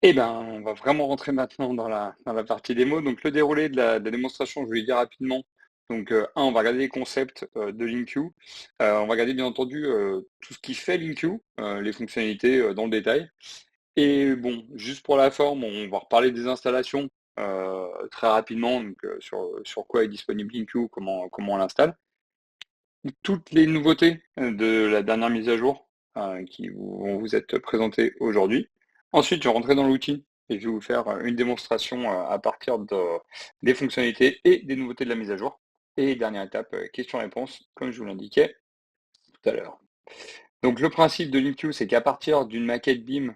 Eh ben, on va vraiment rentrer maintenant dans la partie démo. Donc, le déroulé de la démonstration, je vais le dire rapidement. Donc, on va regarder les concepts de LinkU. On va regarder, bien entendu, tout ce qui fait LinkU, les fonctionnalités dans le détail. Et bon, juste pour la forme, on va reparler des installations très rapidement, donc sur quoi est disponible LinkU, comment on l'installe. Toutes les nouveautés de la dernière mise à jour qui vont vous être présentées aujourd'hui. Ensuite, je vais rentrer dans l'outil et je vais vous faire une démonstration à partir des fonctionnalités et des nouveautés de la mise à jour. Et dernière étape, question-réponse, comme je vous l'indiquais tout à l'heure. Donc le principe de LinkU, c'est qu'à partir d'une maquette BIM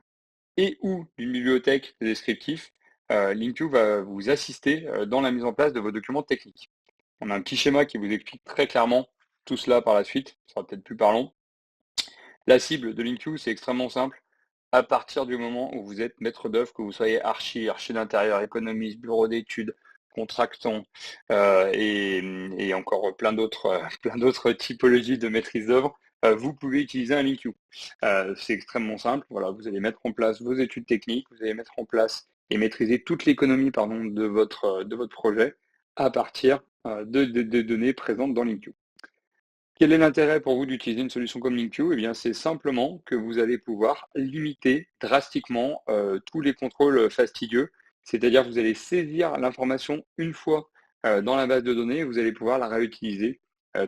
et ou d'une bibliothèque de descriptif, LinkU va vous assister dans la mise en place de vos documents techniques. On a un petit schéma qui vous explique très clairement tout cela par la suite, ce sera peut-être plus parlant. La cible de LinkU, c'est extrêmement simple. À partir du moment où vous êtes maître d'œuvre, que vous soyez archi d'intérieur, économiste, bureau d'études, contractant et encore plein d'autres typologies de maîtrise d'œuvre, vous pouvez utiliser un LinkU. C'est extrêmement simple. Voilà, vous allez mettre en place vos études techniques, vous allez mettre en place et maîtriser toute l'économie de votre projet à partir de données présentes dans LinkU. Quel est l'intérêt pour vous d'utiliser une solution comme LinkU? Eh bien, c'est simplement que vous allez pouvoir limiter drastiquement tous les contrôles fastidieux. C'est-à-dire que vous allez saisir l'information une fois dans la base de données et vous allez pouvoir la réutiliser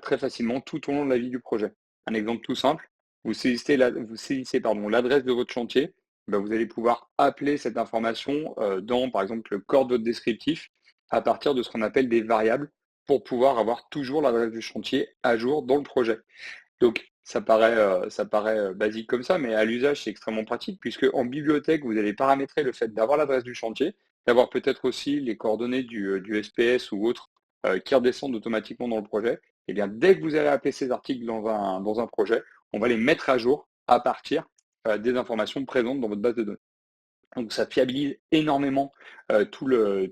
très facilement tout au long de la vie du projet. Un exemple tout simple, vous saisissez l'adresse de votre chantier, ben, vous allez pouvoir appeler cette information dans, par exemple, le corps de votre descriptif à partir de ce qu'on appelle des variables pour pouvoir avoir toujours l'adresse du chantier à jour dans le projet. Donc, ça paraît basique comme ça, mais à l'usage, c'est extrêmement pratique puisque en bibliothèque, vous allez paramétrer le fait d'avoir l'adresse du chantier, d'avoir peut-être aussi les coordonnées du SPS ou autre qui redescendent automatiquement dans le projet. Et bien, dès que vous allez appeler ces articles dans un projet, on va les mettre à jour à partir des informations présentes dans votre base de données. Donc, ça fiabilise énormément tout le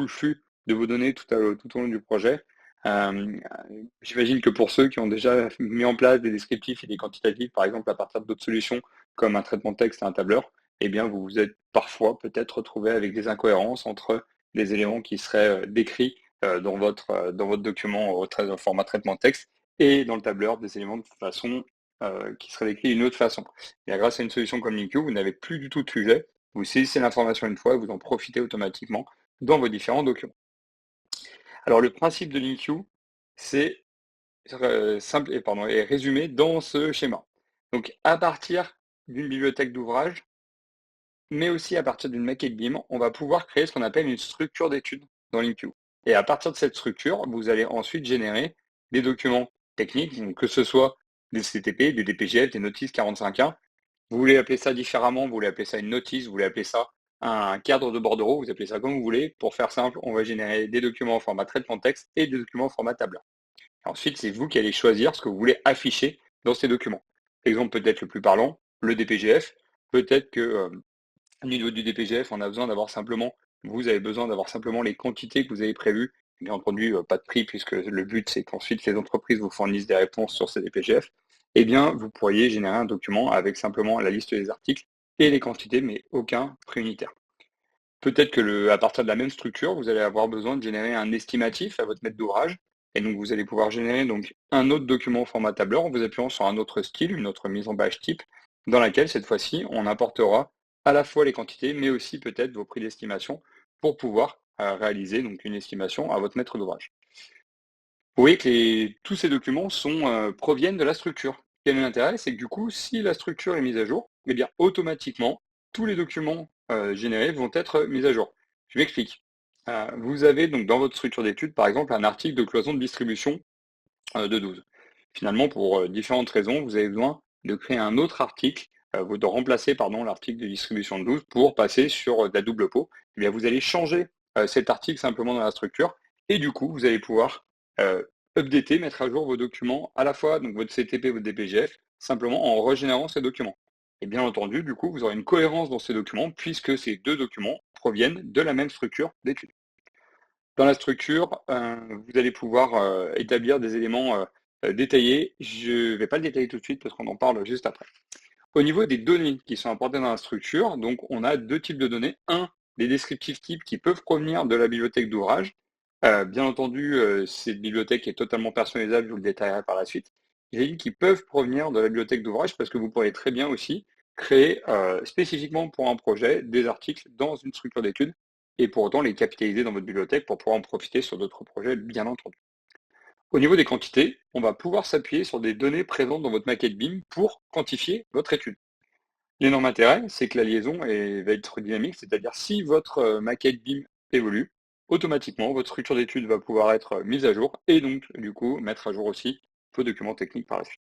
flux de vos données tout au long du projet. Euh, J'imagine que pour ceux qui ont déjà mis en place des descriptifs et des quantitatifs, par exemple à partir d'autres solutions comme un traitement de texte et un tableur, eh bien vous vous êtes parfois peut-être retrouvé avec des incohérences entre les éléments qui seraient décrits dans votre document au format traitement de texte et dans le tableur des éléments de façon qui seraient décrits d'une autre façon. Et grâce à une solution comme LinkU, vous n'avez plus du tout de sujet. Vous saisissez l'information une fois et vous en profitez automatiquement dans vos différents documents. Alors le principe de LinkU, c'est simple et résumé dans ce schéma. Donc à partir d'une bibliothèque d'ouvrages, mais aussi à partir d'une maquette BIM, on va pouvoir créer ce qu'on appelle une structure d'études dans LinkU. Et à partir de cette structure, vous allez ensuite générer des documents techniques, donc que ce soit des CTP, des DPGF, des notices 45.1. Vous voulez appeler ça différemment, vous voulez appeler ça une notice, vous voulez appeler ça un cadre de bordereau, vous appelez ça comme vous voulez. Pour faire simple, on va générer des documents en format traitement de texte et des documents en format tableur. Ensuite, c'est vous qui allez choisir ce que vous voulez afficher dans ces documents. Exemple peut-être le plus parlant, le DPGF. Peut-être que au niveau du DPGF, vous avez besoin d'avoir simplement les quantités que vous avez prévues. Bien entendu, pas de prix, puisque le but, c'est qu'ensuite les entreprises vous fournissent des réponses sur ces DPGF. Eh bien, vous pourriez générer un document avec simplement la liste des articles et les quantités, mais aucun prix unitaire. Peut-être que à partir de la même structure, vous allez avoir besoin de générer un estimatif à votre maître d'ouvrage. Et donc, vous allez pouvoir générer donc un autre document au format tableur en vous appuyant sur un autre style, une autre mise en page type, dans laquelle, cette fois-ci, on apportera à la fois les quantités, mais aussi peut-être vos prix d'estimation pour pouvoir réaliser donc une estimation à votre maître d'ouvrage. Vous voyez que tous ces documents proviennent de la structure. Quel est l'intérêt? C'est que du coup, si la structure est mise à jour, eh bien automatiquement, tous les documents générés vont être mis à jour. Je m'explique. Vous avez donc dans votre structure d'études, par exemple, un article de cloison de distribution de 12. Finalement, pour différentes raisons, vous avez besoin de créer un autre article, de remplacer l'article de distribution de 12 pour passer sur de la double pot. Eh bien, vous allez changer cet article simplement dans la structure et du coup, vous allez pouvoir updater, mettre à jour vos documents, à la fois donc votre CTP, votre DPGF, simplement en régénérant ces documents. Et bien entendu, du coup, vous aurez une cohérence dans ces documents puisque ces deux documents proviennent de la même structure d'études. Dans la structure, vous allez pouvoir établir des éléments détaillés. Je ne vais pas le détailler tout de suite parce qu'on en parle juste après. Au niveau des données qui sont importées dans la structure, donc on a deux types de données. Un, des descriptifs types qui peuvent provenir de la bibliothèque d'ouvrage. Bien entendu, cette bibliothèque est totalement personnalisable, je vous le détaillerai par la suite. J'ai dit qui peuvent provenir de la bibliothèque d'ouvrage parce que vous pourrez très bien aussi créer spécifiquement pour un projet des articles dans une structure d'études et pour autant les capitaliser dans votre bibliothèque pour pouvoir en profiter sur d'autres projets, bien entendu. Au niveau des quantités, on va pouvoir s'appuyer sur des données présentes dans votre maquette BIM pour quantifier votre étude. L'énorme intérêt, c'est que la liaison va être dynamique, c'est-à-dire si votre maquette BIM évolue, automatiquement, votre structure d'étude va pouvoir être mise à jour et donc, du coup, mettre à jour aussi vos documents techniques par la suite.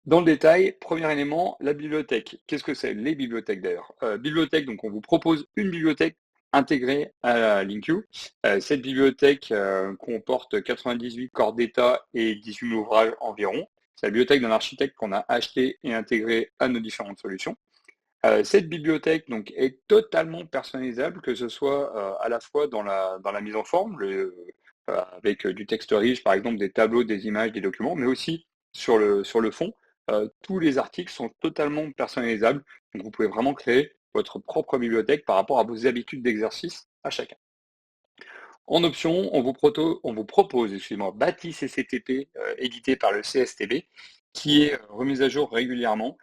Dans le détail, premier élément, la bibliothèque. Qu'est-ce que c'est? Les bibliothèques d'ailleurs. Bibliothèque, donc on vous propose une bibliothèque intégrée à LinkU. Cette bibliothèque comporte 98 corps d'état et 18 000 ouvrages environ. C'est la bibliothèque d'un architecte qu'on a acheté et intégré à nos différentes solutions. Cette bibliothèque donc, est totalement personnalisable, que ce soit à la fois dans la mise en forme, avec du texte riche, par exemple des tableaux, des images, des documents, mais aussi sur le fond. Tous les articles sont totalement personnalisables, donc vous pouvez vraiment créer votre propre bibliothèque par rapport à vos habitudes d'exercice à chacun. En option, on vous propose Bâti CCTP édité par le CSTB, qui est remise à jour régulièrement,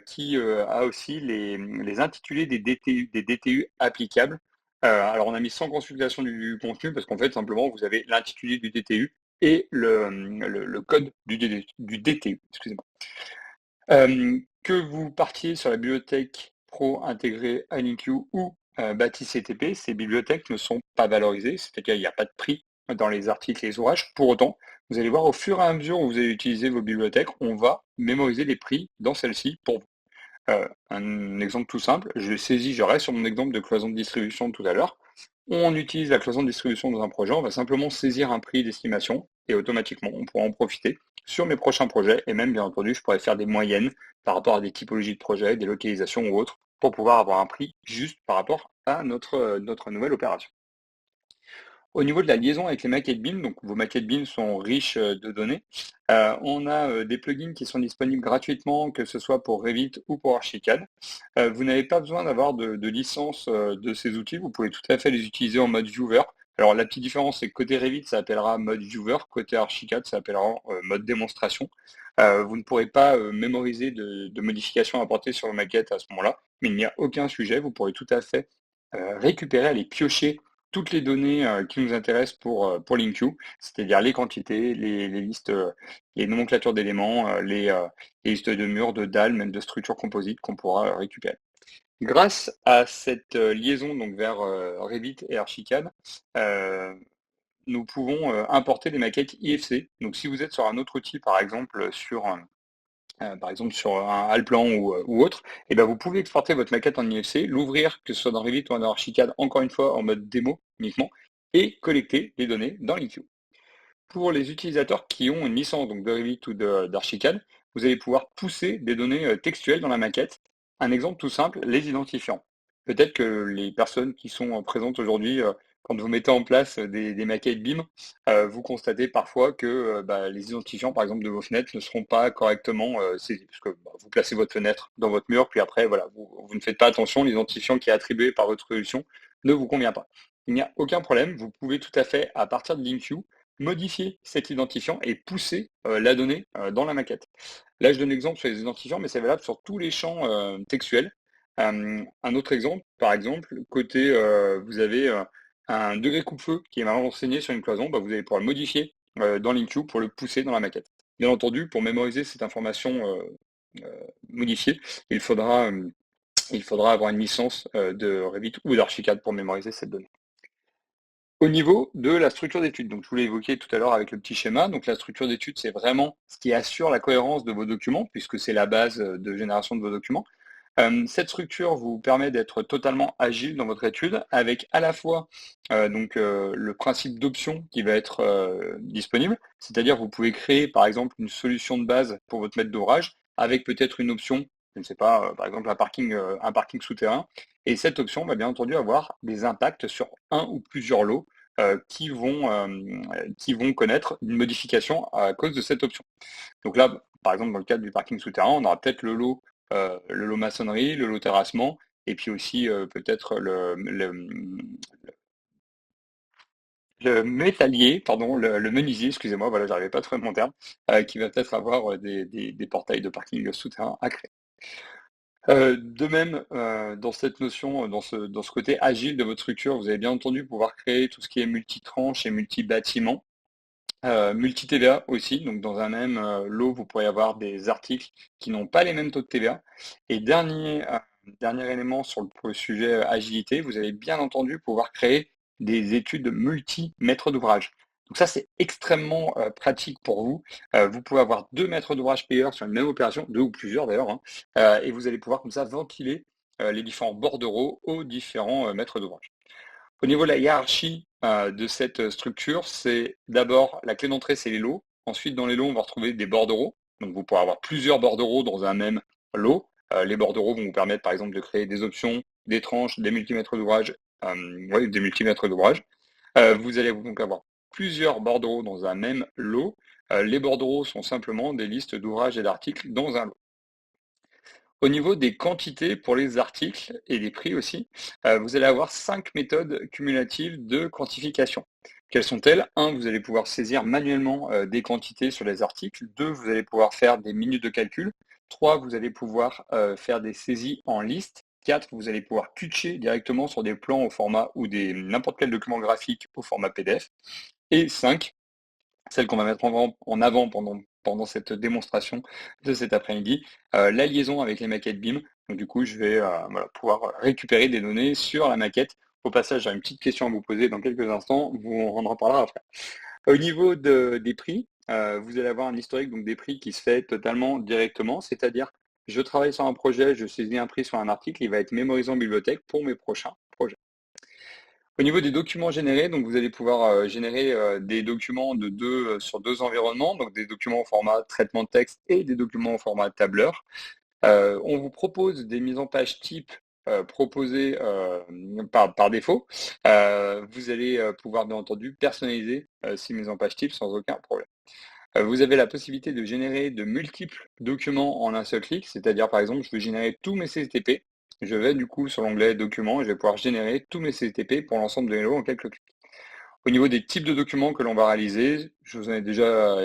qui a aussi les intitulés des DTU applicables. Alors on a mis sans consultation du contenu parce qu'en fait simplement vous avez l'intitulé du DTU et le code du DTU. Excusez-moi. Que vous partiez sur la bibliothèque pro intégrée à LinkU ou Bâti CTP, ces bibliothèques ne sont pas valorisées, c'est-à-dire qu'il n'y a pas de prix dans les articles et les ouvrages. Pour autant, vous allez voir au fur et à mesure où vous allez utiliser vos bibliothèques, on va mémoriser les prix dans celles-ci pour vous. Un exemple tout simple, je reste sur mon exemple de cloison de distribution tout à l'heure. On utilise la cloison de distribution dans un projet, on va simplement saisir un prix d'estimation et automatiquement on pourra en profiter sur mes prochains projets et même bien entendu je pourrais faire des moyennes par rapport à des typologies de projets, des localisations ou autres pour pouvoir avoir un prix juste par rapport à notre nouvelle opération. Au niveau de la liaison avec les maquettes BIM, donc vos maquettes BIM sont riches de données. On a des plugins qui sont disponibles gratuitement, que ce soit pour Revit ou pour Archicad. Vous n'avez pas besoin d'avoir de licence de ces outils, vous pouvez tout à fait les utiliser en mode viewer. Alors la petite différence, c'est que côté Revit, ça appellera mode viewer, côté Archicad, ça appellera mode démonstration. Vous ne pourrez pas mémoriser de modifications apportées sur vos maquettes à ce moment-là, mais il n'y a aucun sujet, vous pourrez tout à fait récupérer, aller piocher toutes les données qui nous intéressent pour LinkU, c'est-à-dire les quantités, les listes, les nomenclatures d'éléments, les listes de murs, de dalles, même de structures composites qu'on pourra récupérer. Grâce à cette liaison donc vers Revit et Archicad, nous pouvons importer des maquettes IFC. Donc si vous êtes sur un autre outil, par exemple sur un Allplan ou autre, et ben vous pouvez exporter votre maquette en IFC, l'ouvrir, que ce soit dans Revit ou dans Archicad, encore une fois en mode démo uniquement, et collecter les données dans LinkU. Pour les utilisateurs qui ont une licence donc de Revit ou d'Archicad, vous allez pouvoir pousser des données textuelles dans la maquette. Un exemple tout simple, les identifiants. Peut-être que les personnes qui sont présentes aujourd'hui, quand vous mettez en place des maquettes BIM, vous constatez parfois que les identifiants, par exemple, de vos fenêtres ne seront pas correctement saisis, puisque vous placez votre fenêtre dans votre mur, puis après, voilà, vous ne faites pas attention, l'identifiant qui est attribué par votre solution ne vous convient pas. Il n'y a aucun problème, vous pouvez tout à fait, à partir de LinkU, modifier cet identifiant et pousser la donnée dans la maquette. Là, je donne l'exemple sur les identifiants, mais c'est valable sur tous les champs textuels. Un autre exemple, par exemple, côté, vous avez un degré coupe-feu qui est mal renseigné sur une cloison, vous allez pouvoir le modifier dans LinkU pour le pousser dans la maquette. Bien entendu, pour mémoriser cette information modifiée, il faudra avoir une licence de Revit ou d'Archicad pour mémoriser cette donnée. Au niveau de la structure d'étude, donc je vous l'ai évoqué tout à l'heure avec le petit schéma, donc la structure d'étude, c'est vraiment ce qui assure la cohérence de vos documents, puisque c'est la base de génération de vos documents. Cette structure vous permet d'être totalement agile dans votre étude, avec à la fois le principe d'option qui va être disponible, c'est-à-dire vous pouvez créer par exemple une solution de base pour votre maître d'ouvrage, avec peut-être une option, je ne sais pas, par exemple un parking souterrain, et cette option va bien entendu avoir des impacts sur un ou plusieurs lots qui vont connaître une modification à cause de cette option. Donc là, par exemple, dans le cadre du parking souterrain, on aura peut-être le lot maçonnerie, le lot terrassement, et puis aussi peut-être le métallier, pardon, le menuisier, excusez-moi, voilà, j'arrivais pas à trouver mon terme, qui va peut-être avoir des portails de parking souterrain à créer. De même, dans cette notion, dans ce côté agile de votre structure, vous avez bien entendu pouvoir créer tout ce qui est multi-tranche et multi-bâtiment. Multi-TVA aussi, donc dans un même lot, vous pourrez avoir des articles qui n'ont pas les mêmes taux de TVA. Et dernier élément sur le sujet agilité, vous allez bien entendu pouvoir créer des études multi-maîtres d'ouvrage. Donc ça, c'est extrêmement pratique pour vous. Vous pouvez avoir 2 maîtres d'ouvrage payeurs sur une même opération, 2 ou plusieurs d'ailleurs, hein, et vous allez pouvoir comme ça ventiler les différents bordereaux aux différents maîtres d'ouvrage. Au niveau de la hiérarchie de cette structure, c'est d'abord la clé d'entrée, c'est les lots. Ensuite, dans les lots, on va retrouver des bordereaux. Donc, vous pourrez avoir plusieurs bordereaux dans un même lot. Les bordereaux vont vous permettre, par exemple, de créer des options, des tranches, des multimètres d'ouvrage. Des multimètres d'ouvrage. Vous allez donc avoir plusieurs bordereaux dans un même lot. Les bordereaux sont simplement des listes d'ouvrages et d'articles dans un lot. Au niveau des quantités pour les articles et des prix aussi, vous allez avoir 5 méthodes cumulatives de quantification. Quelles sont-elles? 1, vous allez pouvoir saisir manuellement des quantités sur les articles. 2, vous allez pouvoir faire des minutes de calcul. 3, vous allez pouvoir faire des saisies en liste. 4, vous allez pouvoir pitcher directement sur des plans au format ou n'importe quel document graphique au format PDF. Et 5, celle qu'on va mettre en avant pendant cette démonstration de cet après-midi, la liaison avec les maquettes BIM. Donc du coup, je vais pouvoir récupérer des données sur la maquette. Au passage, j'ai une petite question à vous poser dans quelques instants, on en parlera après. Au niveau des prix, vous allez avoir un historique donc des prix qui se fait totalement directement, c'est-à-dire je travaille sur un projet, je saisis un prix sur un article, il va être mémorisé en bibliothèque pour mes prochains projets. Au niveau des documents générés, donc vous allez pouvoir générer des documents sur 2 environnements, donc des documents au format traitement de texte et des documents au format tableur. On vous propose des mises en page type proposées par défaut. Vous allez pouvoir bien entendu personnaliser ces mises en page type sans aucun problème. Vous avez la possibilité de générer de multiples documents en un seul clic, c'est-à-dire par exemple, je veux générer tous mes CTP. Je vais du coup sur l'onglet documents et je vais pouvoir générer tous mes CTP pour l'ensemble de mes lots en quelques clics. Au niveau des types de documents que l'on va réaliser, je vous en ai déjà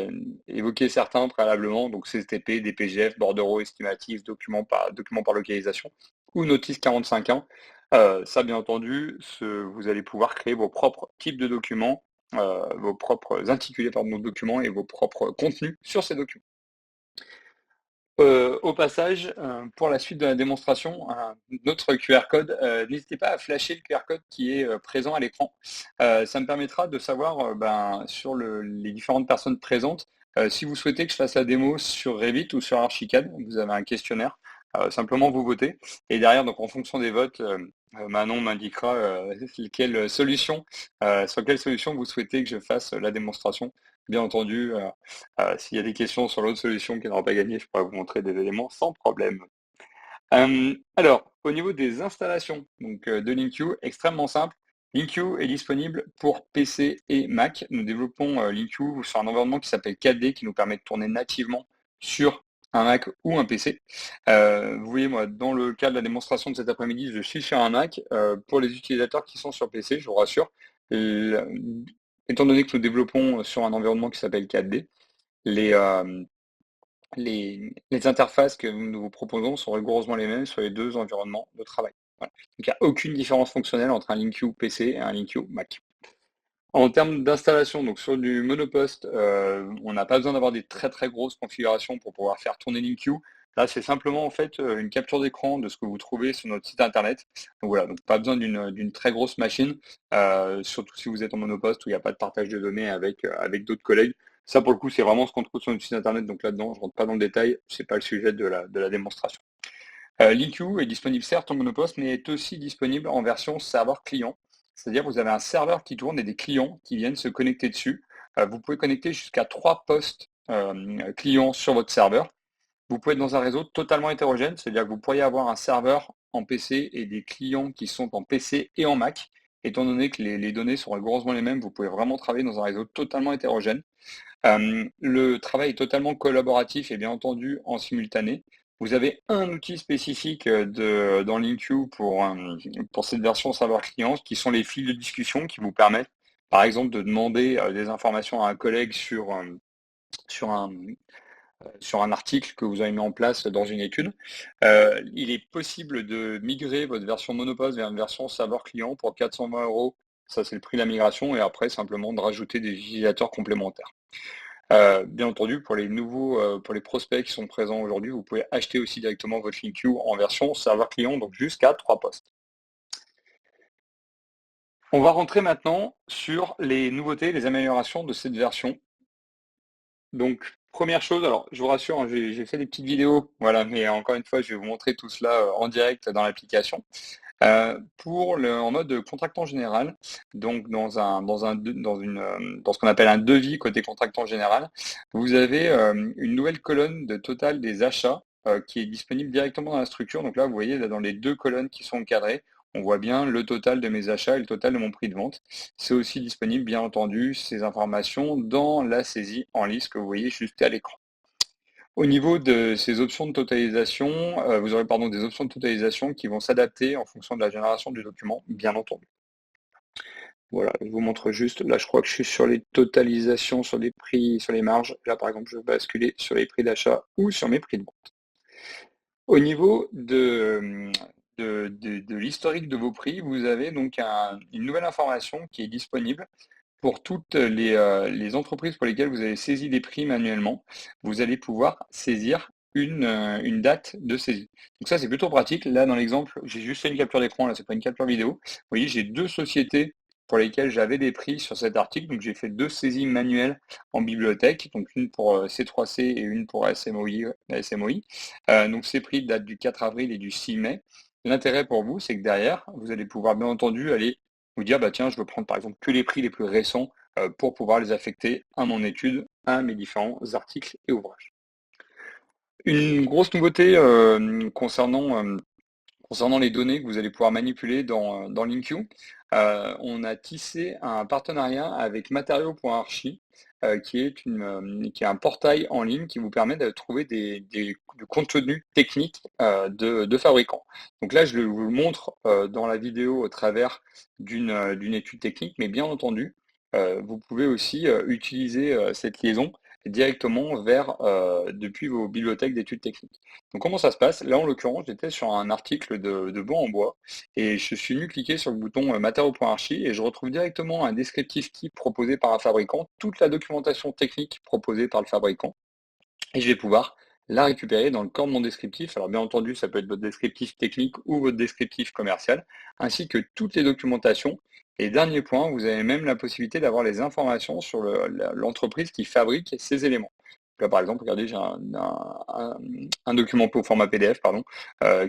évoqué certains préalablement, donc CTP, DPGF, bordereaux estimatifs, documents par localisation ou notice 45.1. Ça, bien entendu, vous allez pouvoir créer vos propres types de documents, vos propres intitulés de documents et vos propres contenus sur ces documents. Au passage, pour la suite de la démonstration, un autre QR code, n'hésitez pas à flasher le QR code qui est présent à l'écran. Ça me permettra de savoir sur les différentes personnes présentes, si vous souhaitez que je fasse la démo sur Revit ou sur Archicad. Vous avez un questionnaire, simplement vous votez. Et derrière, donc en fonction des votes, Manon m'indiquera sur quelle solution vous souhaitez que je fasse la démonstration. Bien entendu, s'il y a des questions sur l'autre solution qui n'aura pas gagné, je pourrais vous montrer des éléments sans problème. Alors, au niveau des installations de LinkU, extrêmement simple. LinkU est disponible pour PC et Mac. Nous développons LinkU sur un environnement qui s'appelle 4D, qui nous permet de tourner nativement sur un Mac ou un PC. Vous voyez, moi, dans le cas de la démonstration de cet après-midi, je suis sur un Mac. Pour les utilisateurs qui sont sur PC, je vous rassure, étant donné que nous développons sur un environnement qui s'appelle 4D, les interfaces que nous vous proposons sont rigoureusement les mêmes sur les 2 environnements de travail. Voilà. Donc, il n'y a aucune différence fonctionnelle entre un LinkU PC et un LinkU Mac. En termes d'installation, donc sur du monopost, on n'a pas besoin d'avoir des très très grosses configurations pour pouvoir faire tourner LinkU. Là, c'est simplement en fait une capture d'écran de ce que vous trouvez sur notre site internet. Donc voilà, donc pas besoin d'une très grosse machine, surtout si vous êtes en monopost où il n'y a pas de partage de données avec d'autres collègues. Ça, pour le coup, c'est vraiment ce qu'on trouve sur notre site internet. Donc là-dedans, je rentre pas dans le détail, c'est pas le sujet de la démonstration. LinkU est disponible certes en monopost, mais est aussi disponible en version serveur client. C'est-à-dire que vous avez un serveur qui tourne et des clients qui viennent se connecter dessus. Vous pouvez connecter jusqu'à 3 postes clients sur votre serveur. Vous pouvez être dans un réseau totalement hétérogène, c'est-à-dire que vous pourriez avoir un serveur en PC et des clients qui sont en PC et en Mac. étant donné que les données sont rigoureusement les mêmes, vous pouvez vraiment travailler dans un réseau totalement hétérogène. Le travail est totalement collaboratif et bien entendu en simultané. Vous avez un outil spécifique dans LinQ pour cette version serveur client, qui sont les fils de discussion qui vous permettent, par exemple, de demander des informations à un collègue sur un, sur un article que vous avez mis en place dans une étude. Il est possible de migrer votre version Monopost vers une version serveur client pour 420 euros. Ça, c'est le prix de la migration. Et après, simplement de rajouter des utilisateurs complémentaires. Bien entendu, pour les prospects qui sont présents aujourd'hui, vous pouvez acheter aussi directement votre LinQ en version serveur client, donc jusqu'à 3 postes. On va rentrer maintenant sur les nouveautés, les améliorations de cette version. Donc, première chose, alors je vous rassure, hein, j'ai fait des petites vidéos, voilà, mais encore une fois, je vais vous montrer tout cela en direct dans l'application. En mode contractant général, donc dans ce qu'on appelle un devis côté contractant général, vous avez une nouvelle colonne de total des achats qui est disponible directement dans la structure. Donc là, vous voyez, là, dans les deux colonnes qui sont encadrées, on voit bien le total de mes achats et le total de mon prix de vente. C'est aussi disponible, bien entendu, ces informations dans la saisie en liste que vous voyez juste à l'écran. Au niveau de ces options de totalisation, vous aurez des options de totalisation qui vont s'adapter en fonction de la génération du document, bien entendu. Voilà, je vous montre juste, là je crois que je suis sur les totalisations, sur les prix, sur les marges. Là par exemple, je vais basculer sur les prix d'achat ou sur mes prix de vente. Au niveau de l'historique de vos prix, vous avez donc une nouvelle information qui est disponible pour toutes les entreprises pour lesquelles vous avez saisi des prix manuellement. Vous allez pouvoir saisir une date de saisie. Donc ça, c'est plutôt pratique. Là, dans l'exemple, j'ai juste fait une capture d'écran, là, c'est pas une capture vidéo. Vous voyez, j'ai deux sociétés pour lesquelles j'avais des prix sur cet article. Donc j'ai fait deux saisies manuelles en bibliothèque, donc une pour C3C et une pour SMOI. Donc ces prix datent du 4 avril et du 6 mai. L'intérêt pour vous, c'est que derrière, vous allez pouvoir bien entendu aller vous dire, bah tiens, je veux prendre par exemple que les prix les plus récents pour pouvoir les affecter à mon étude, à mes différents articles et ouvrages. Une grosse nouveauté concernant les données que vous allez pouvoir manipuler dans LinQ, on a tissé un partenariat avec Matériaux.archi, qui est un portail en ligne qui vous permet de trouver du contenu technique de fabricants. Donc là, je vous le montre dans la vidéo au travers d'une étude technique, mais bien entendu, vous pouvez aussi utiliser cette liaison directement depuis vos bibliothèques d'études techniques. Donc comment ça se passe? Là, en l'occurrence, j'étais sur un article de banc en bois et je suis venu cliquer sur le bouton Matériaux.archi et je retrouve directement un descriptif type proposé par un fabricant, toute la documentation technique proposée par le fabricant et je vais pouvoir la récupérer dans le corps de mon descriptif. Alors bien entendu, ça peut être votre descriptif technique ou votre descriptif commercial, ainsi que toutes les documentations. Et dernier point, vous avez même la possibilité d'avoir les informations sur l'entreprise qui fabrique ces éléments. Là, par exemple, regardez, j'ai un document au format PDF, pardon,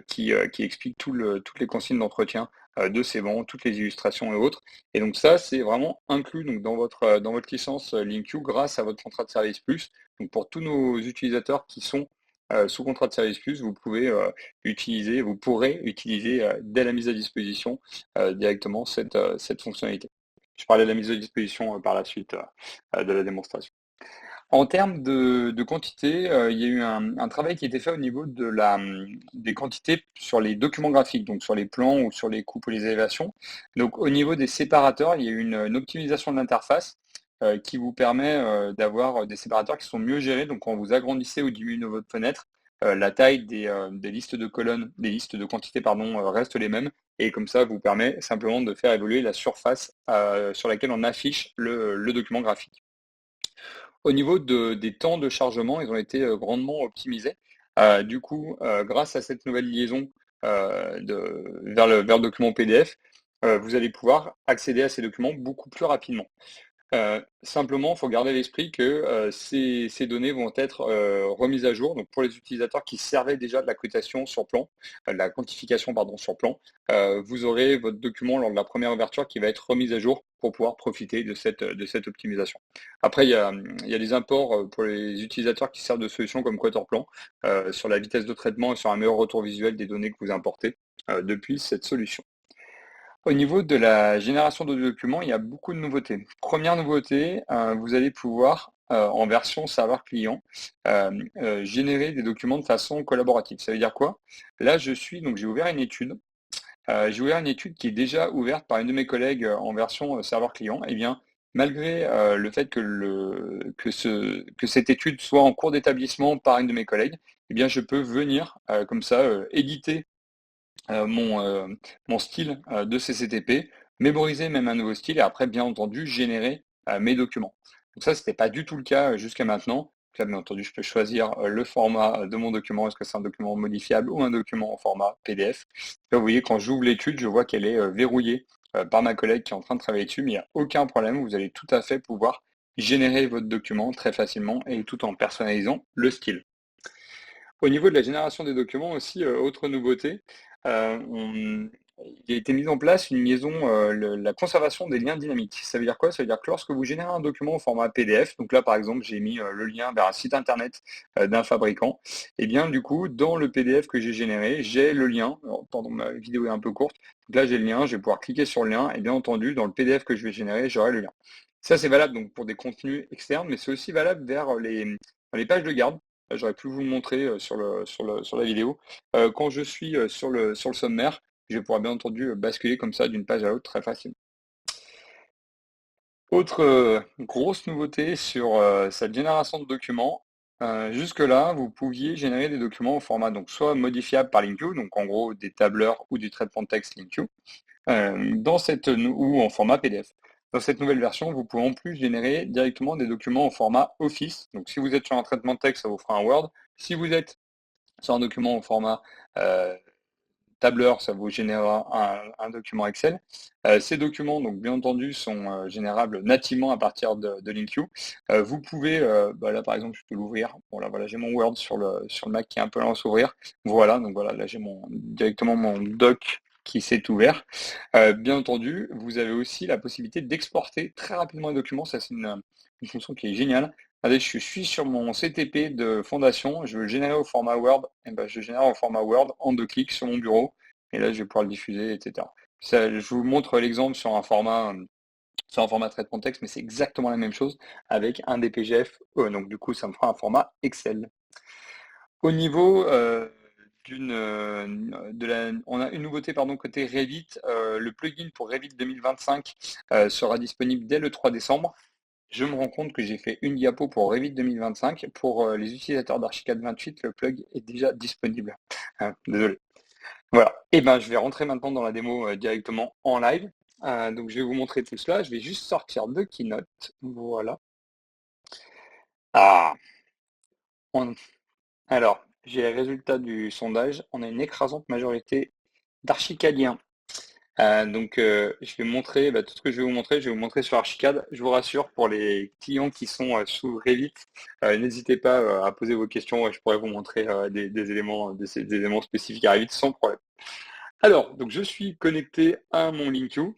qui explique toutes les consignes d'entretien de ces bancs, toutes les illustrations et autres. Et donc ça, c'est vraiment inclus donc, dans votre licence LinQ grâce à votre contrat de service plus. Donc pour tous nos utilisateurs qui sont sous contrat de service plus, vous pourrez utiliser dès la mise à disposition directement cette fonctionnalité. Je parlais de la mise à disposition par la suite de la démonstration. En termes de quantité, il y a eu un travail qui a été fait au niveau des quantités sur les documents graphiques, donc sur les plans ou sur les coupes ou les élévations. Donc au niveau des séparateurs, il y a eu une optimisation de l'interface qui vous permet d'avoir des séparateurs qui sont mieux gérés. Donc quand vous agrandissez ou diminuez votre fenêtre, la taille des listes de colonnes, des listes de quantités, pardon, restent les mêmes. Et comme ça, vous permet simplement de faire évoluer la surface sur laquelle on affiche le document graphique. Au niveau des temps de chargement, ils ont été grandement optimisés. Du coup, grâce à cette nouvelle liaison vers le document PDF, vous allez pouvoir accéder à ces documents beaucoup plus rapidement. Simplement, il faut garder à l'esprit que ces données vont être remises à jour. Donc pour les utilisateurs qui servaient déjà de la quotation sur plan, de la quantification pardon, sur plan, vous aurez votre document lors de la première ouverture qui va être remise à jour pour pouvoir profiter de cette optimisation. Après, il y a des imports pour les utilisateurs qui servent de solutions comme Quaterplan sur la vitesse de traitement et sur un meilleur retour visuel des données que vous importez depuis cette solution. Au niveau de la génération de documents, il y a beaucoup de nouveautés. Première nouveauté, vous allez pouvoir, en version serveur client, générer des documents de façon collaborative. Ça veut dire quoi? Là, j'ai ouvert une étude. J'ai ouvert une étude qui est déjà ouverte par une de mes collègues en version serveur client. Eh bien, malgré le fait que cette étude soit en cours d'établissement par une de mes collègues, eh bien, je peux venir comme ça éditer euh, mon, euh, mon style de CCTP, mémoriser même un nouveau style et après, bien entendu, générer mes documents. Donc ça, c'était pas du tout le cas jusqu'à maintenant. Là, bien entendu, je peux choisir le format de mon document. Est-ce que c'est un document modifiable ou un document en format PDF? Là, vous voyez, quand j'ouvre l'étude, je vois qu'elle est verrouillée par ma collègue qui est en train de travailler dessus, mais il n'y a aucun problème. Vous allez tout à fait pouvoir générer votre document très facilement et tout en personnalisant le style. Au niveau de la génération des documents aussi, autre nouveauté, on il a été mis en place une liaison, la conservation des liens dynamiques. Ça veut dire quoi? Ça veut dire que lorsque vous générez un document au format PDF, donc là, par exemple, j'ai mis, le lien vers un site internet, d'un fabricant et bien, du coup, dans le PDF que j'ai généré, j'ai le lien. Alors pardon, ma vidéo est un peu courte. Donc là, j'ai le lien, je vais pouvoir cliquer sur le lien et bien entendu, dans le PDF que je vais générer, j'aurai le lien. Ça, c'est valable donc pour des contenus externes, mais c'est aussi valable vers les pages de garde. J'aurais pu vous le montrer sur la vidéo. Quand je suis sur le sommaire, je vais pouvoir bien entendu basculer comme ça d'une page à l'autre très facilement. Autre grosse nouveauté sur cette génération de documents, jusque-là, vous pouviez générer des documents au format donc soit modifiable par LinkU, donc en gros des tableurs ou du traitement de texte LinkU, ou en format PDF. Dans cette nouvelle version, vous pouvez en plus générer directement des documents au format Office. Donc si vous êtes sur un traitement de texte, ça vous fera un Word. Si vous êtes sur un document au format tableur, ça vous générera un document Excel. Ces documents, donc bien entendu, sont générables nativement à partir de LinkU. Vous pouvez, là par exemple, je peux l'ouvrir. Bon là, voilà, j'ai mon Word sur le Mac qui est un peu lent à s'ouvrir. Voilà, donc voilà, là j'ai directement mon doc qui s'est ouvert. Bien entendu, vous avez aussi la possibilité d'exporter très rapidement un document. Ça, c'est une fonction qui est géniale. Regardez, je suis sur mon CTP de fondation, je veux le générer au format Word, et ben, je le génère au format Word en 2 clics sur mon bureau, et là je vais pouvoir le diffuser, etc. Ça, je vous montre l'exemple sur un format traitement de texte, mais c'est exactement la même chose avec un DPGF, donc du coup ça me fera un format Excel. Au niveau on a une nouveauté pardon côté Revit, le plugin pour Revit 2025 sera disponible dès le 3 décembre. Je me rends compte que j'ai fait une diapo pour Revit 2025. Pour les utilisateurs d'Archicad 28, le plug est déjà disponible. Désolé. Voilà. Et ben, je vais rentrer maintenant dans la démo directement en live. Donc, je vais vous montrer tout cela. Je vais juste sortir de Keynote. Voilà. Ah, on- alors, j'ai les résultats du sondage. On a une écrasante majorité d'archicadiens. Je vais montrer tout ce que je vais vous montrer sur Archicad. Je vous rassure, pour les clients qui sont sous Revit, n'hésitez pas à poser vos questions et je pourrais vous montrer des éléments, des éléments spécifiques à Revit sans problème. Alors, donc je suis connecté à mon LinkU.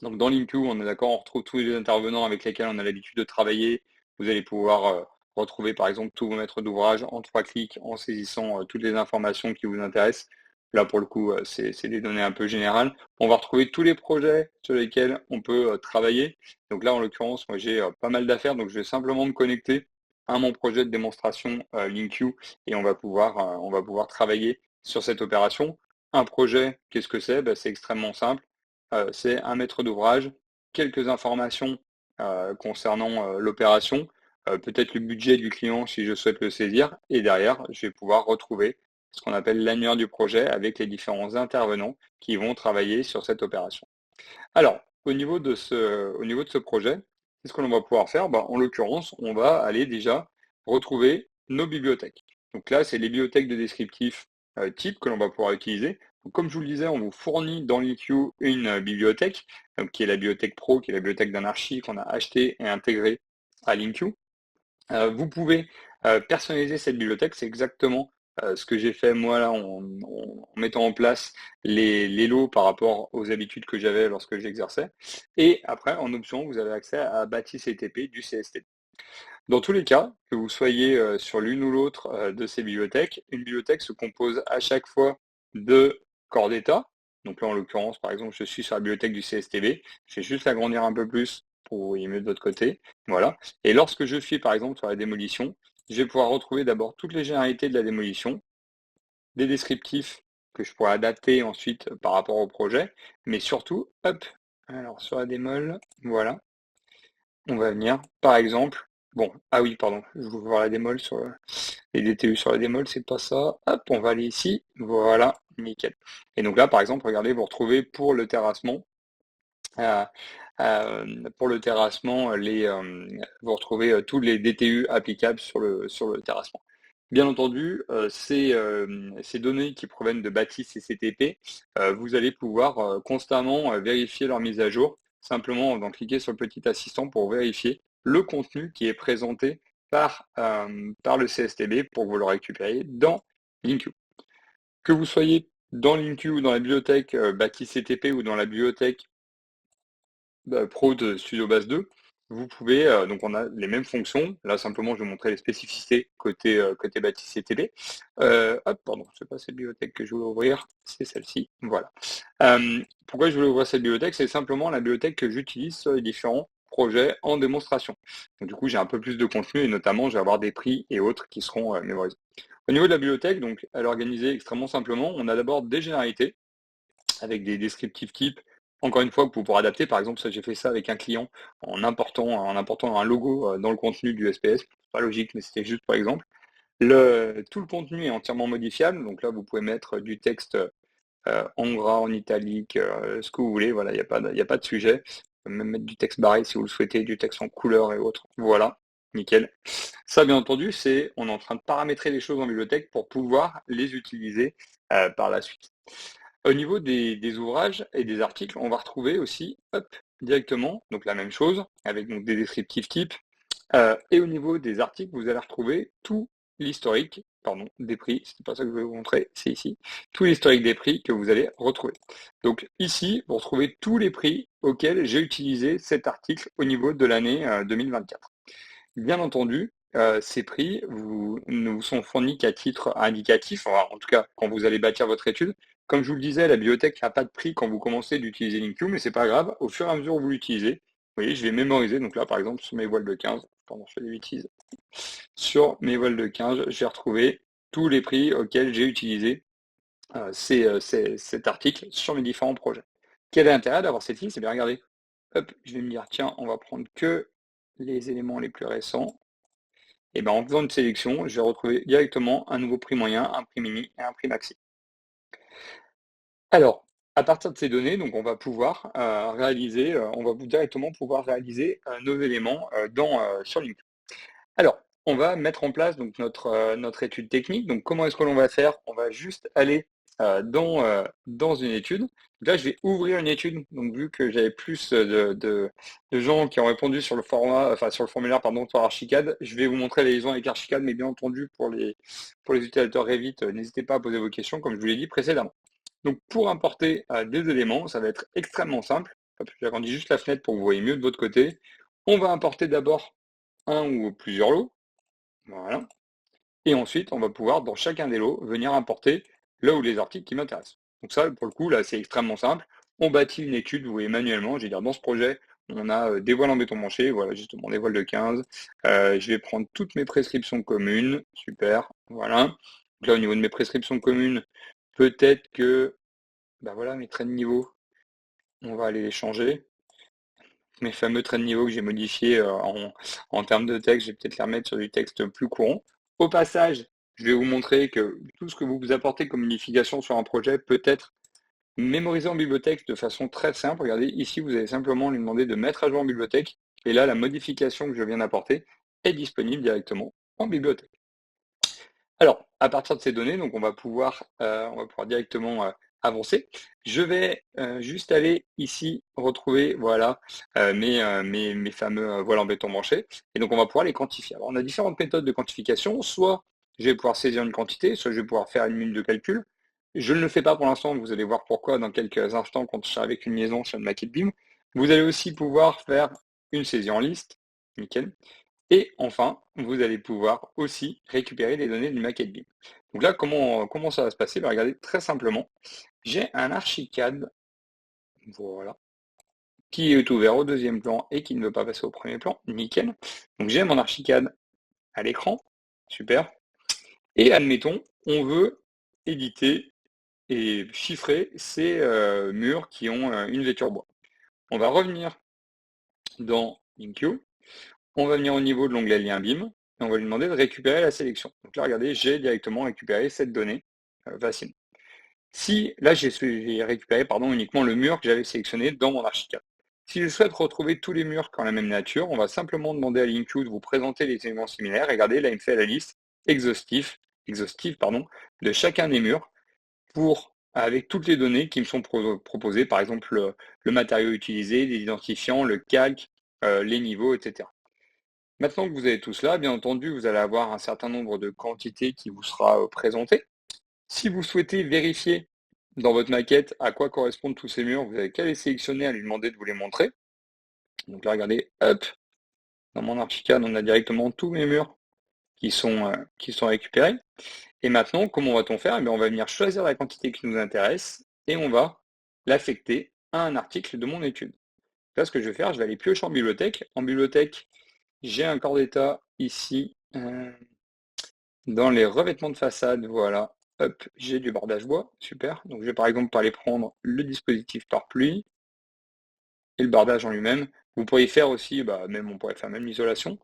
Donc dans LinkU, on est d'accord, on retrouve tous les intervenants avec lesquels on a l'habitude de travailler. Vous allez pouvoir retrouver par exemple tous vos maîtres d'ouvrage en 3 clics en saisissant toutes les informations qui vous intéressent. Là pour le coup, c'est des données un peu générales. On va retrouver tous les projets sur lesquels on peut travailler. Donc là en l'occurrence, moi j'ai pas mal d'affaires, donc je vais simplement me connecter à mon projet de démonstration LinkU et on va pouvoir travailler sur cette opération. Un projet, qu'est-ce que c'est? C'est extrêmement simple. C'est un maître d'ouvrage, quelques informations concernant l'opération, peut-être le budget du client si je souhaite le saisir, et derrière, je vais pouvoir retrouver ce qu'on appelle l'annuaire du projet avec les différents intervenants qui vont travailler sur cette opération. Alors, au niveau de ce projet, qu'est-ce que l'on va pouvoir faire? En l'occurrence, on va aller déjà retrouver nos bibliothèques. Donc là, c'est les bibliothèques de descriptifs type que l'on va pouvoir utiliser. Donc, comme je vous le disais, on vous fournit dans LinkU une bibliothèque, qui est la bibliothèque Pro, qui est la bibliothèque d'un archi qu'on a acheté et intégré à LinkU. Vous pouvez personnaliser cette bibliothèque, c'est exactement ce que j'ai fait moi là en mettant en place les lots par rapport aux habitudes que j'avais lorsque j'exerçais. Et après, en option, vous avez accès à Bâti CTP du CST. Dans tous les cas, que vous soyez sur l'une ou l'autre de ces bibliothèques, une bibliothèque se compose à chaque fois de corps d'état, Donc là, en l'occurrence, par exemple, je suis sur la bibliothèque du CSTB. Je vais juste l'agrandir un peu plus pour que vous voyez mieux de votre côté. Voilà. Et lorsque je suis, par exemple, sur la démolition, je vais pouvoir retrouver d'abord toutes les généralités de la démolition, des descriptifs que je pourrais adapter ensuite par rapport au projet, mais surtout, hop, alors sur la démol, voilà, on va venir, par exemple, bon, ah oui, pardon, je veux voir la démol sur les DTU sur la démol, c'est pas ça, hop, on va aller ici, voilà, nickel. Et donc là, par exemple, regardez, vous retrouvez euh, pour le terrassement, vous retrouvez tous les DTU applicables sur le terrassement. Bien entendu, ces données qui proviennent de bâtisses et CTP, vous allez pouvoir constamment vérifier leur mise à jour, simplement en venant cliquer sur le petit assistant pour vérifier le contenu qui est présenté par le CSTB pour que vous le récupériez dans LinQ. Que vous soyez dans LinQ ou dans la bibliothèque bâtisse CTP ou dans la bibliothèque Pro de Studio Base 2, vous pouvez, donc on a les mêmes fonctions. Là, simplement, je vais vous montrer les spécificités côté bâtisse CTB. Hop, pardon, c'est pas cette bibliothèque que je voulais ouvrir, c'est celle-ci. Voilà. Pourquoi je voulais ouvrir cette bibliothèque? C'est simplement la bibliothèque que j'utilise sur les différents projets en démonstration. Donc, du coup, j'ai un peu plus de contenu et notamment, je vais avoir des prix et autres qui seront mémorisés. Au niveau de la bibliothèque, donc, elle est organisée extrêmement simplement. On a d'abord des généralités avec des descriptifs types. Encore une fois, vous pourrez adapter. Par exemple, ça, j'ai fait ça avec un client en important un logo dans le contenu du SPS. C'est pas logique, mais c'était juste par exemple. Tout le contenu est entièrement modifiable. Donc là, vous pouvez mettre du texte en gras, en italique, ce que vous voulez. Voilà, il y a pas de sujet. Vous pouvez même mettre du texte barré si vous le souhaitez, du texte en couleur et autres. Voilà, nickel. Ça, bien entendu, on est en train de paramétrer les choses en bibliothèque pour pouvoir les utiliser par la suite. Au niveau des ouvrages et des articles, on va retrouver aussi, hop, directement, donc la même chose, avec donc des descriptifs types. Et au niveau des articles, vous allez retrouver tout l'historique, pardon, des prix, c'est pas ça que je vais vous montrer, c'est ici, tout l'historique des prix que vous allez retrouver. Donc ici, vous retrouvez tous les prix auxquels j'ai utilisé cet article au niveau de l'année 2024. Bien entendu, ces prix ne vous sont fournis qu'à titre indicatif, enfin, en tout cas quand vous allez bâtir votre étude. Comme je vous le disais, la bibliothèque n'a pas de prix quand vous commencez d'utiliser LinQ, mais c'est pas grave, au fur et à mesure où vous l'utilisez, vous voyez, je vais mémoriser, donc là par exemple sur mes voiles de 15, pardon, je fais des bêtises, sur mes voiles de 15, j'ai retrouvé tous les prix auxquels j'ai utilisé cet article sur mes différents projets. Quel est l'intérêt d'avoir cette liste? Eh bien regardez, hop, je vais me dire, tiens, on va prendre que les éléments les plus récents. Et ben en faisant une sélection, je vais retrouver directement un nouveau prix moyen, un prix mini et un prix maxi. Alors, à partir de ces données, donc on va pouvoir directement pouvoir réaliser nos éléments sur LinkedIn. Alors, on va mettre en place donc notre étude technique. Donc, comment est-ce que l'on va faire? On va juste aller dans une étude. Là, je vais ouvrir une étude. Donc, vu que j'avais plus de gens qui ont répondu sur le formulaire, pardon, sur Archicad, je vais vous montrer la liaison avec Archicad, mais bien entendu, pour les utilisateurs Revit, n'hésitez pas à poser vos questions, comme je vous l'ai dit précédemment. Donc, pour importer des éléments, ça va être extrêmement simple. J'agrandis juste la fenêtre pour que vous voyez mieux de votre côté. On va importer d'abord un ou plusieurs lots. Voilà. Et ensuite, on va pouvoir, dans chacun des lots, venir importer là où les articles qui m'intéressent. Donc ça, pour le coup, là, c'est extrêmement simple. On bâtit une étude, vous voyez, manuellement. Je vais dire, dans ce projet, on a des voiles en béton manché, voilà, justement, des voiles de 15. Je vais prendre toutes mes prescriptions communes. Super, voilà. Donc là, au niveau de mes prescriptions communes, peut-être que, ben voilà, mes traits de niveau, on va aller les changer. Mes fameux traits de niveau que j'ai modifiés en termes de texte, je vais peut-être les remettre sur du texte plus courant. Au passage, je vais vous montrer que tout ce que vous vous apportez comme modification sur un projet peut être mémorisé en bibliothèque de façon très simple. Regardez, ici, vous allez simplement lui demander de mettre à jour en bibliothèque. Et là, la modification que je viens d'apporter est disponible directement en bibliothèque. Alors, à partir de ces données, donc on va pouvoir directement avancer. Je vais juste aller ici retrouver voilà mes fameux voiles en béton manché. Et donc on va pouvoir les quantifier. Alors on a différentes méthodes de quantification. Soit je vais pouvoir saisir une quantité, soit je vais pouvoir faire une minute de calcul. Je ne le fais pas pour l'instant, vous allez voir pourquoi dans quelques instants quand je serai avec une liaison sur une maquette BIM. Vous allez aussi pouvoir faire une saisie en liste. Nickel. Et enfin, vous allez pouvoir aussi récupérer les données d'une maquette BIM. Donc là, comment ça va se passer? Bah, regardez, très simplement, j'ai un archicad, voilà, qui est ouvert au deuxième plan et qui ne veut pas passer au premier plan, nickel. Donc j'ai mon archicad à l'écran, super. Et admettons, on veut éditer et chiffrer ces murs qui ont une vêture bois. On va revenir dans LinkU, on va venir au niveau de l'onglet lien BIM et on va lui demander de récupérer la sélection. Donc là, regardez, j'ai directement récupéré cette donnée facile. Si là, j'ai récupéré uniquement le mur que j'avais sélectionné dans mon archicad. Si je souhaite retrouver tous les murs qui ont la même nature, on va simplement demander à LinkU de vous présenter les éléments similaires. Et regardez, là, il me fait la liste exhaustive de chacun des murs avec toutes les données qui me sont proposées, par exemple le matériau utilisé, les identifiants, le calque, les niveaux, etc. Maintenant que vous avez tout cela, bien entendu, vous allez avoir un certain nombre de quantités qui vous sera présenté. Si vous souhaitez vérifier dans votre maquette à quoi correspondent tous ces murs, vous n'avez qu'à les sélectionner, à lui demander de vous les montrer. Donc là, regardez, hop, dans mon archicad, on a directement tous mes murs qui sont récupérés. Et maintenant, comment va-t-on faire? Eh bien, on va venir choisir la quantité qui nous intéresse et on va l'affecter à un article de mon étude. Là, ce que je vais faire, je vais aller piocher en bibliothèque. En bibliothèque, j'ai un corps d'état ici dans les revêtements de façade. Voilà, hop, j'ai du bordage bois, super. Donc, je vais par exemple aller prendre le dispositif pare-pluie et le bordage en lui-même. Vous pourriez faire aussi, on pourrait faire même l'isolation.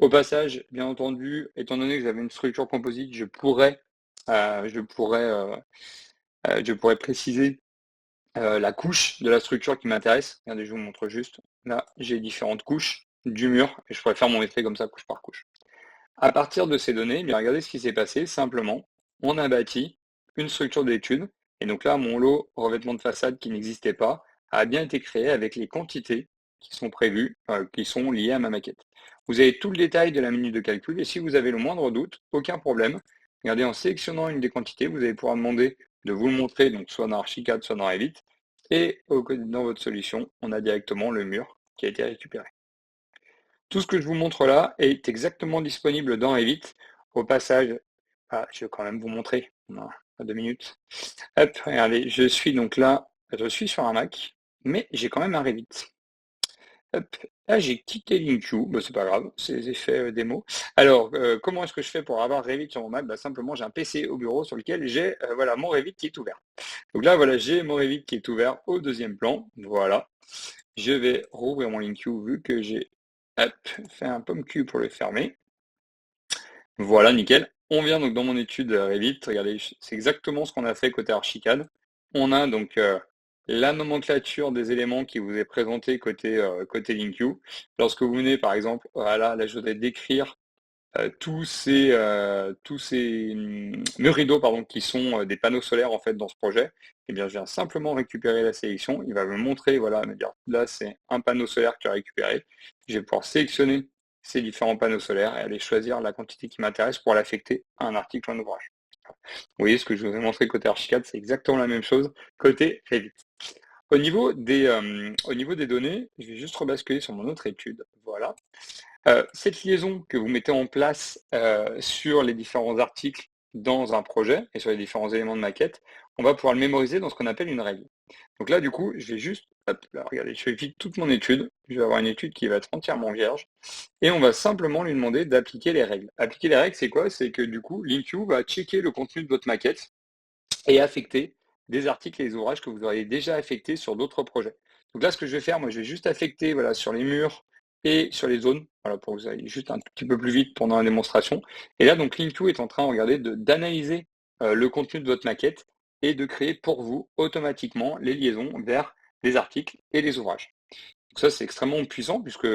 Au passage, bien entendu, étant donné que j'avais une structure composite, je pourrais préciser la couche de la structure qui m'intéresse. Regardez, je vous montre juste. Là, j'ai différentes couches du mur et je pourrais faire mon effet comme ça, couche par couche. À partir de ces données, bien regardez ce qui s'est passé. Simplement, on a bâti une structure d'étude. Et donc là, mon lot revêtement de façade qui n'existait pas a bien été créé avec les quantités qui sont prévues, qui sont liées à ma maquette. Vous avez tout le détail de la minute de calcul et si vous avez le moindre doute, aucun problème. Regardez, en sélectionnant une des quantités, vous allez pouvoir demander de vous le montrer, donc soit dans Archicad, soit dans Revit. Et dans votre solution, on a directement le mur qui a été récupéré. Tout ce que je vous montre là est exactement disponible dans Revit. Au passage, je vais quand même vous montrer. Non, pas 2 minutes. Hop, regardez, je suis donc là, je suis sur un Mac, mais j'ai quand même un Revit. Hop, là j'ai quitté LinkU, c'est pas grave, c'est les effets démo. Alors, comment est-ce que je fais pour avoir Revit sur mon Mac? Simplement, j'ai un PC au bureau sur lequel j'ai voilà, mon Revit qui est ouvert. Donc là, voilà, j'ai mon Revit qui est ouvert au deuxième plan. Voilà. Je vais rouvrir mon LinkU vu que j'ai fait un pomme cul pour le fermer. Voilà, nickel. On vient donc dans mon étude Revit. Regardez, c'est exactement ce qu'on a fait côté Archicad. On a donc la nomenclature des éléments qui vous est présentée côté LinkU. Lorsque vous venez, par exemple, voilà, là je voudrais décrire tous ces murs rideaux qui sont des panneaux solaires en fait dans ce projet. Eh bien, je viens simplement récupérer la sélection. Il va me montrer, voilà, me dire là c'est un panneau solaire que tu as récupéré. Je vais pouvoir sélectionner ces différents panneaux solaires et aller choisir la quantité qui m'intéresse pour l'affecter à un article ou un ouvrage. Vous voyez ce que je vous ai montré côté Archicad, c'est exactement la même chose côté Revit. Au niveau des données, je vais juste rebasculer sur mon autre étude. Voilà. Cette liaison que vous mettez en place sur les différents articles dans un projet et sur les différents éléments de maquette, on va pouvoir le mémoriser dans ce qu'on appelle une règle. Donc là, du coup, je vais juste, regardez, je fais vite toute mon étude. Je vais avoir une étude qui va être entièrement vierge. Et on va simplement lui demander d'appliquer les règles. Appliquer les règles, c'est quoi? C'est que du coup, LinkU va checker le contenu de votre maquette et affecter des articles et des ouvrages que vous auriez déjà affectés sur d'autres projets. Donc là, ce que je vais faire, moi, je vais juste affecter voilà, sur les murs et sur les zones, voilà, pour que vous ayez juste un petit peu plus vite pendant la démonstration. Et là, donc, LinkU est en train, regardez, d'analyser le contenu de votre maquette et de créer pour vous automatiquement les liaisons vers des articles et des ouvrages. Donc ça, c'est extrêmement puissant puisque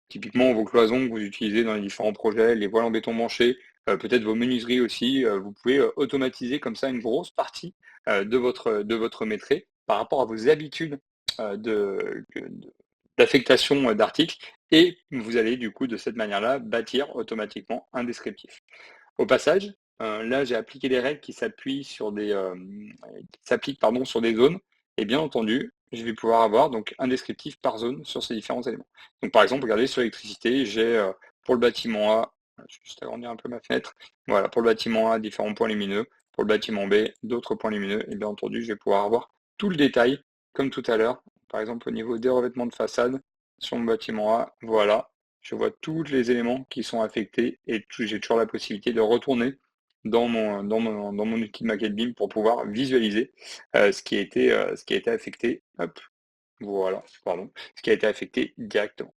typiquement vos cloisons que vous utilisez dans les différents projets, les voiles en béton manché, peut-être vos menuiseries aussi, vous pouvez automatiser comme ça une grosse partie de votre métré par rapport à vos habitudes d'affectation d'articles et vous allez du coup de cette manière-là bâtir automatiquement un descriptif. Au passage, là j'ai appliqué des règles qui s'appliquent sur des zones et bien entendu je vais pouvoir avoir donc un descriptif par zone sur ces différents éléments. Donc par exemple, regardez sur l'électricité, j'ai pour le bâtiment A Je vais juste agrandir un peu ma fenêtre. Voilà, pour le bâtiment A, différents points lumineux. Pour le bâtiment B, d'autres points lumineux. Et bien entendu, je vais pouvoir avoir tout le détail, comme tout à l'heure. Par exemple, au niveau des revêtements de façade, sur mon bâtiment A, voilà, je vois tous les éléments qui sont affectés et j'ai toujours la possibilité de retourner dans mon outil de Maquette BIM pour pouvoir visualiser ce qui a été affecté. Hop, voilà, pardon, ce qui a été affecté directement.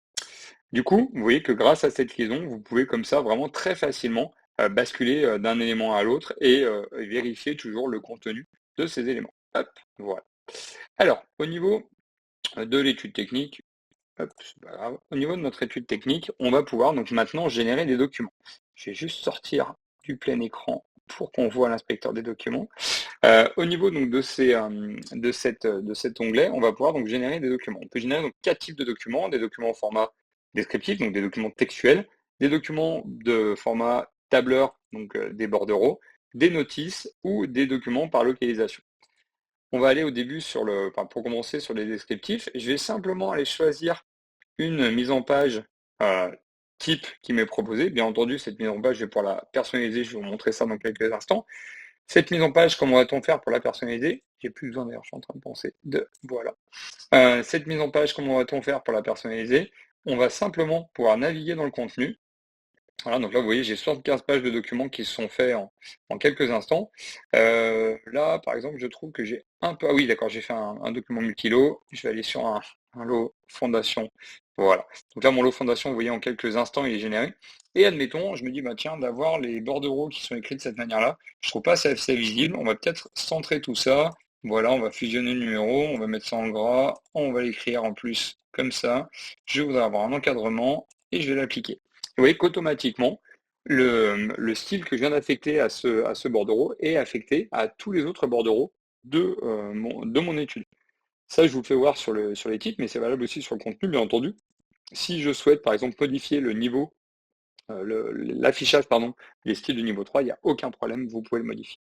Du coup, vous voyez que grâce à cette liaison, vous pouvez comme ça vraiment très facilement basculer d'un élément à l'autre et vérifier toujours le contenu de ces éléments. Hop, voilà. Alors, au niveau de l'étude technique, hop, c'est pas grave. Au niveau de notre étude technique, on va pouvoir donc maintenant générer des documents. Je vais juste sortir du plein écran pour qu'on voit l'inspecteur des documents. Au niveau donc de cet onglet, on va pouvoir donc générer des documents. On peut générer donc 4 types de documents, des documents au format descriptif, donc des documents textuels, des documents de format tableur, donc des bordereaux, des notices ou des documents par localisation. On va aller au début pour commencer sur les descriptifs. Je vais simplement aller choisir une mise en page type qui m'est proposée. Bien entendu, cette mise en page, je vais pouvoir la personnaliser. Je vais vous montrer ça dans quelques instants. Cette mise en page, comment va-t-on faire pour la personnaliser? J'ai plus besoin d'ailleurs, je suis en train de penser voilà. Cette mise en page, comment va-t-on faire pour la personnaliser? On va simplement pouvoir naviguer dans le contenu. Voilà, donc là, vous voyez, j'ai 75 pages de documents qui se sont faits en quelques instants. Là, par exemple, je trouve que j'ai un peu... Ah oui, d'accord, j'ai fait un document multi-lot. Je vais aller sur un lot fondation. Voilà. Donc là, mon lot fondation, vous voyez, en quelques instants, il est généré. Et admettons, je me dis, bah tiens, d'avoir les bordereaux qui sont écrits de cette manière-là, je trouve pas assez visible. On va peut-être centrer tout ça. Voilà, on va fusionner le numéro, on va mettre ça en gras, on va l'écrire en plus comme ça. Je voudrais avoir un encadrement et je vais l'appliquer. Vous voyez qu'automatiquement, le style que je viens d'affecter à ce bordereau est affecté à tous les autres bordereaux de mon étude. Ça, je vous le fais voir sur les titres, mais c'est valable aussi sur le contenu, bien entendu. Si je souhaite, par exemple, modifier le niveau, l'affichage, pardon, des styles du niveau 3, il n'y a aucun problème, vous pouvez le modifier.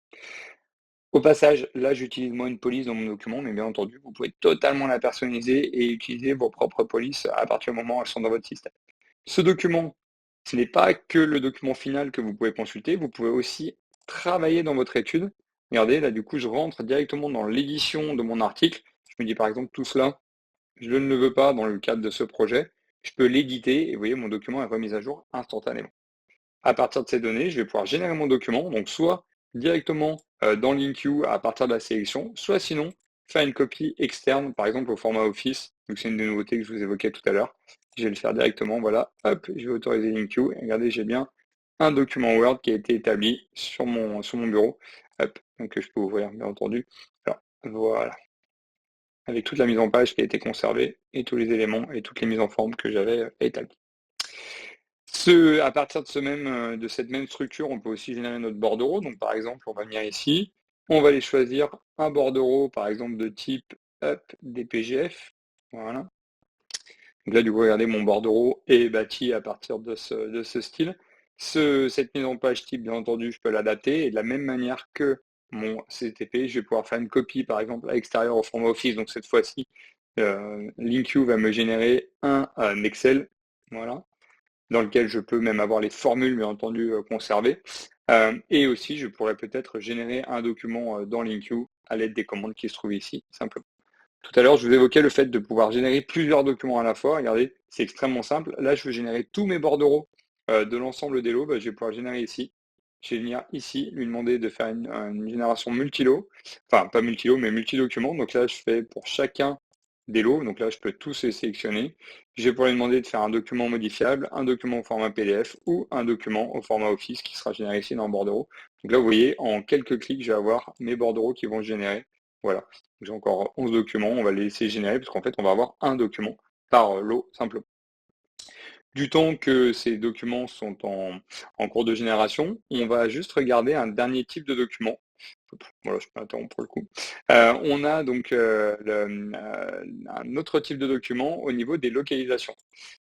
Au passage, là, j'utilise moi une police dans mon document, mais bien entendu, vous pouvez totalement la personnaliser et utiliser vos propres polices à partir du moment où elles sont dans votre système. Ce document, ce n'est pas que le document final que vous pouvez consulter, vous pouvez aussi travailler dans votre étude. Regardez, là, du coup, je rentre directement dans l'édition de mon article. Je me dis, par exemple, tout cela, je ne le veux pas dans le cadre de ce projet. Je peux l'éditer et vous voyez, mon document est remis à jour instantanément. À partir de ces données, je vais pouvoir générer mon document, donc soit directement dans LinkU à partir de la sélection, soit sinon faire une copie externe, par exemple au format Office, donc c'est une des nouveautés que je vous évoquais tout à l'heure. Je vais le faire directement, voilà, hop, je vais autoriser LinkU, et regardez, j'ai bien un document Word qui a été établi sur mon bureau, hop, donc je peux ouvrir bien entendu. Alors, voilà, avec toute la mise en page qui a été conservée, et tous les éléments et toutes les mises en forme que j'avais établies. À partir de cette même structure, on peut aussi générer notre bordereau. Donc, par exemple, on va venir ici, on va aller choisir un bordereau, par exemple, de type DPGF. Voilà. Donc là, du coup, regardez, mon bordereau est bâti à partir de ce style. Cette mise en page type, bien entendu, je peux l'adapter. Et de la même manière que mon CTP, je vais pouvoir faire une copie, par exemple, à l'extérieur au format Office. Donc, cette fois-ci, LinkU va me générer un Excel. Voilà, dans lequel je peux même avoir les formules, bien entendu, conservées. Et aussi, je pourrais peut-être générer un document dans LinkU à l'aide des commandes qui se trouvent ici, simplement. Tout à l'heure, je vous évoquais le fait de pouvoir générer plusieurs documents à la fois. Regardez, c'est extrêmement simple. Là, je veux générer tous mes bordereaux de l'ensemble des lots. Je vais pouvoir générer ici. Je vais venir ici, lui demander de faire une génération multi-lot. Enfin, pas multi-lot, mais multi-document. Donc là, je fais pour chacun des lots. Donc là, je peux tous les sélectionner. Je vais pouvoir lui demander de faire un document modifiable, un document au format PDF ou un document au format Office qui sera généré ici dans le bordereau. Donc là, vous voyez, en quelques clics, je vais avoir mes bordereaux qui vont se générer. Voilà. J'ai encore 11 documents, on va les laisser générer parce qu'en fait, on va avoir un document par lot simplement. Du temps que ces documents sont en cours de génération, on va juste regarder un dernier type de document. Voilà, je peux interrompre pour le coup. On a donc un autre type de document au niveau des localisations.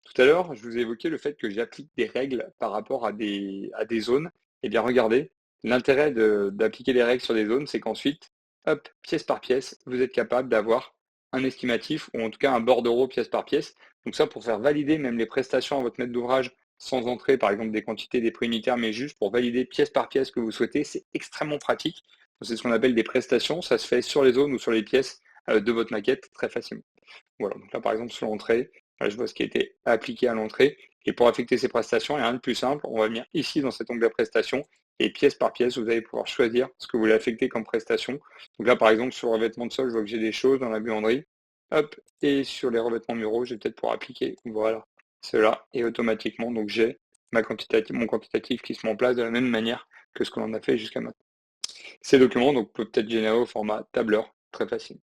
Tout à l'heure, je vous ai évoqué le fait que j'applique des règles par rapport à des zones. Eh bien, regardez, l'intérêt d'appliquer des règles sur des zones, c'est qu'ensuite, hop, pièce par pièce, vous êtes capable d'avoir un estimatif ou en tout cas un bordereau pièce par pièce. Donc ça, pour faire valider même les prestations à votre maître d'ouvrage sans entrer, par exemple, des quantités, des prix unitaires, mais juste pour valider pièce par pièce que vous souhaitez. C'est extrêmement pratique. C'est ce qu'on appelle des prestations. Ça se fait sur les zones ou sur les pièces de votre maquette très facilement. Voilà, donc là, par exemple, sur l'entrée, je vois ce qui a été appliqué à l'entrée. Et pour affecter ces prestations, il n'y a rien de plus simple. On va venir ici dans cet onglet prestations et pièce par pièce, vous allez pouvoir choisir ce que vous voulez affecter comme prestation. Donc là, par exemple, sur le revêtement de sol, je vois que j'ai des choses dans la buanderie. Hop, et sur les revêtements muraux, je vais peut-être pouvoir appliquer, voilà, cela, et automatiquement, donc j'ai mon quantitatif qui se met en place de la même manière que ce que l'on a fait jusqu'à maintenant. Ces documents donc peuvent être générés au format tableur, très facile.